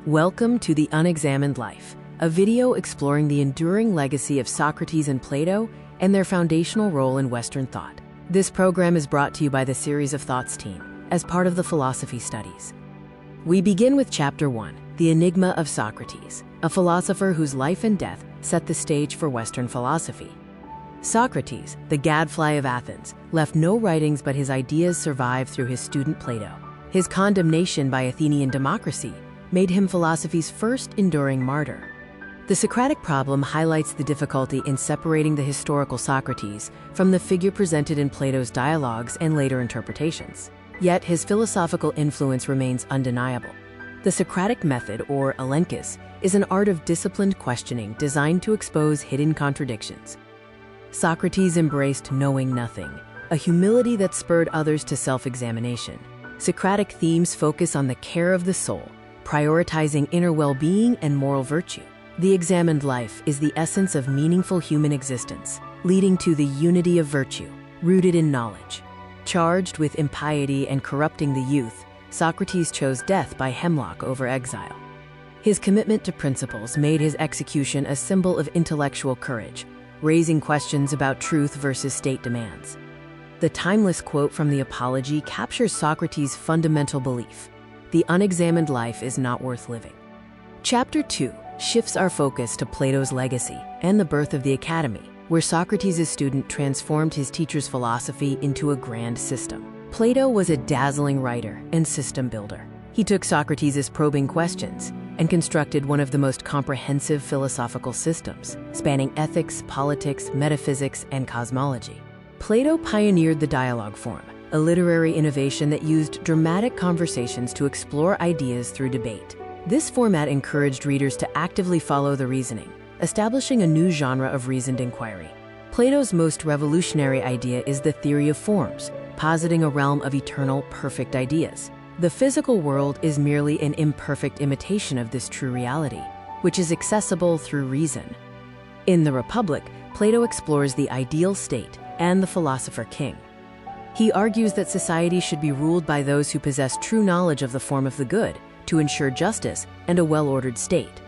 Welcome to The Unexamined Life, a video exploring the enduring legacy of Socrates and Plato and their foundational role in Western thought. This program is brought to you by the Series of Thoughts team as part of the Philosophy Studies. We begin with Chapter 1, The Enigma of Socrates, a philosopher whose life and death set the stage for Western philosophy. Socrates, the gadfly of Athens, left no writings, but his ideas survived through his student Plato. His condemnation by Athenian democracy made him philosophy's first enduring martyr. The Socratic problem highlights the difficulty in separating the historical Socrates from the figure presented in Plato's dialogues and later interpretations. Yet his philosophical influence remains undeniable. The Socratic method, or elenchus, is an art of disciplined questioning designed to expose hidden contradictions. Socrates embraced knowing nothing, a humility that spurred others to self-examination. Socratic themes focus on the care of the soul, prioritizing inner well-being and moral virtue. The examined life is the essence of meaningful human existence, leading to the unity of virtue, rooted in knowledge. Charged with impiety and corrupting the youth, Socrates chose death by hemlock over exile. His commitment to principles made his execution a symbol of intellectual courage, raising questions about truth versus state demands. The timeless quote from the Apology captures Socrates' fundamental belief: the unexamined life is not worth living. Chapter 2 shifts our focus to Plato's legacy and the birth of the Academy, where Socrates' student transformed his teacher's philosophy into a grand system. Plato was a dazzling writer and system builder. He took Socrates' probing questions and constructed one of the most comprehensive philosophical systems, spanning ethics, politics, metaphysics, and cosmology. Plato pioneered the dialogue form, a literary innovation that used dramatic conversations to explore ideas through debate. This format encouraged readers to actively follow the reasoning, establishing a new genre of reasoned inquiry. Plato's most revolutionary idea is the theory of forms, positing a realm of eternal, perfect ideas. The physical world is merely an imperfect imitation of this true reality, which is accessible through reason. In the Republic, Plato explores the ideal state and the philosopher king. He argues that society should be ruled by those who possess true knowledge of the form of the good to ensure justice and a well-ordered state.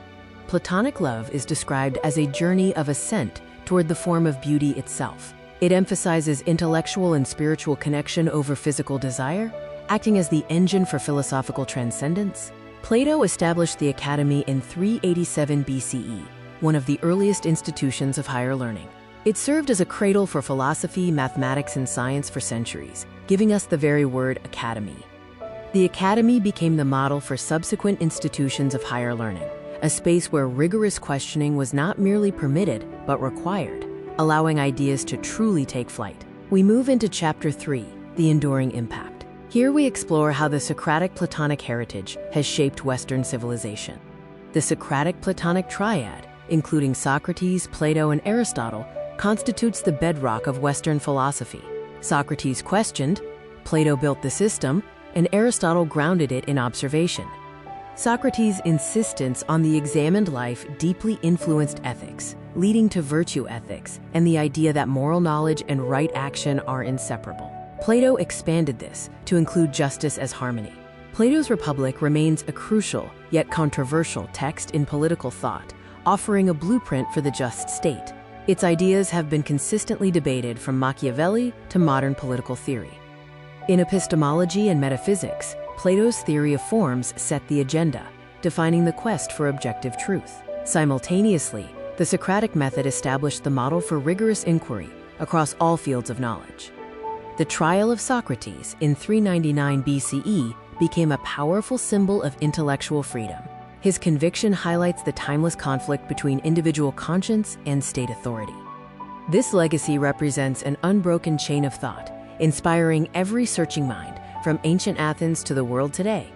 Platonic love is described as a journey of ascent toward the form of beauty itself. It emphasizes intellectual and spiritual connection over physical desire, acting as the engine for philosophical transcendence. Plato established the Academy in 387 BCE, one of the earliest institutions of higher learning. It served as a cradle for philosophy, mathematics, and science for centuries, giving us the very word academy. The Academy became the model for subsequent institutions of higher learning, a space where rigorous questioning was not merely permitted, but required, allowing ideas to truly take flight. We move into Chapter 3, The Enduring Impact. Here we explore how the Socratic-Platonic heritage has shaped Western civilization. The Socratic-Platonic triad, including Socrates, Plato, and Aristotle, constitutes the bedrock of Western philosophy. Socrates questioned, Plato built the system, and Aristotle grounded it in observation. Socrates' insistence on the examined life deeply influenced ethics, leading to virtue ethics and the idea that moral knowledge and right action are inseparable. Plato expanded this to include justice as harmony. Plato's Republic remains a crucial yet controversial text in political thought, offering a blueprint for the just state. Its ideas have been consistently debated from Machiavelli to modern political theory. In epistemology and metaphysics, Plato's theory of forms set the agenda, defining the quest for objective truth. Simultaneously, the Socratic method established the model for rigorous inquiry across all fields of knowledge. The trial of Socrates in 399 BCE became a powerful symbol of intellectual freedom. His conviction highlights the timeless conflict between individual conscience and state authority. This legacy represents an unbroken chain of thought, inspiring every searching mind, from ancient Athens to the world today.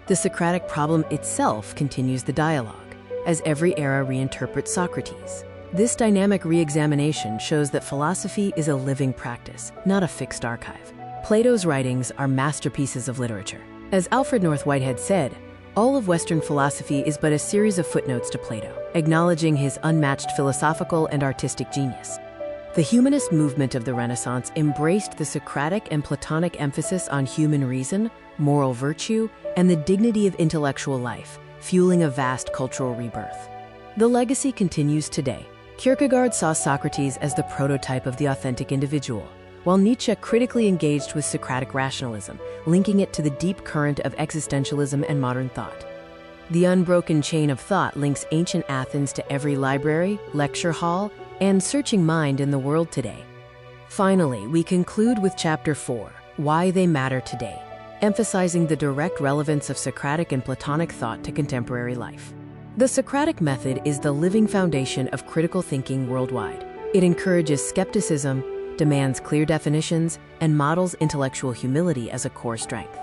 The Socratic problem itself continues the dialogue, as every era reinterprets Socrates. This dynamic re-examination shows that philosophy is a living practice, not a fixed archive. Plato's writings are masterpieces of literature. As Alfred North Whitehead said, all of Western philosophy is but a series of footnotes to Plato, acknowledging his unmatched philosophical and artistic genius. The humanist movement of the Renaissance embraced the Socratic and Platonic emphasis on human reason, moral virtue, and the dignity of intellectual life, fueling a vast cultural rebirth. The legacy continues today. Kierkegaard saw Socrates as the prototype of the authentic individual, while Nietzsche critically engaged with Socratic rationalism, linking it to the deep current of existentialism and modern thought. The unbroken chain of thought links ancient Athens to every library, lecture hall, and searching mind in the world today. Finally, we conclude with Chapter 4, Why They Matter Today, emphasizing the direct relevance of Socratic and Platonic thought to contemporary life. The Socratic method is the living foundation of critical thinking worldwide. It encourages skepticism, demands clear definitions, and models intellectual humility as a core strength.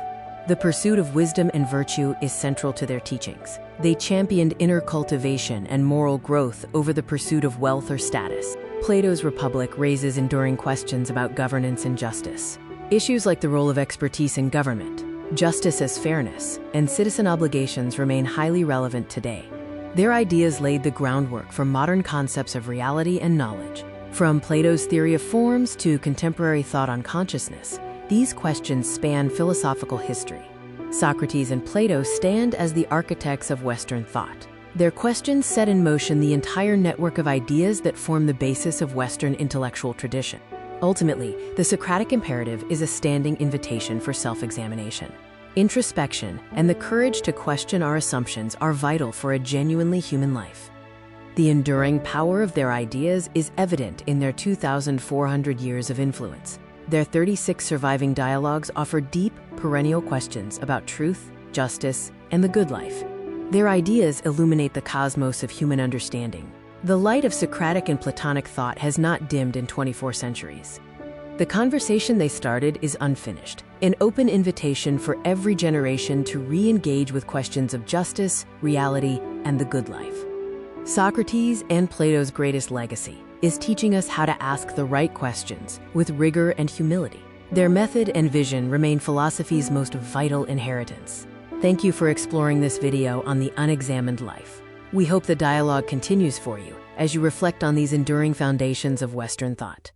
The pursuit of wisdom and virtue is central to their teachings. They championed inner cultivation and moral growth over the pursuit of wealth or status. Plato's Republic raises enduring questions about governance and justice. Issues like the role of expertise in government, justice as fairness, and citizen obligations remain highly relevant today. Their ideas laid the groundwork for modern concepts of reality and knowledge. From Plato's theory of forms to contemporary thought on consciousness, these questions span philosophical history. Socrates and Plato stand as the architects of Western thought. Their questions set in motion the entire network of ideas that form the basis of Western intellectual tradition. Ultimately, the Socratic imperative is a standing invitation for self-examination. Introspection and the courage to question our assumptions are vital for a genuinely human life. The enduring power of their ideas is evident in their 2,400 years of influence. Their 36 surviving dialogues offer deep, perennial questions about truth, justice, and the good life. Their ideas illuminate the cosmos of human understanding. The light of Socratic and Platonic thought has not dimmed in 24 centuries. The conversation they started is unfinished, an open invitation for every generation to re-engage with questions of justice, reality, and the good life. Socrates and Plato's greatest legacy is teaching us how to ask the right questions with rigor and humility. Their method and vision remain philosophy's most vital inheritance. Thank you for exploring this video on the unexamined life. We hope the dialogue continues for you as you reflect on these enduring foundations of Western thought.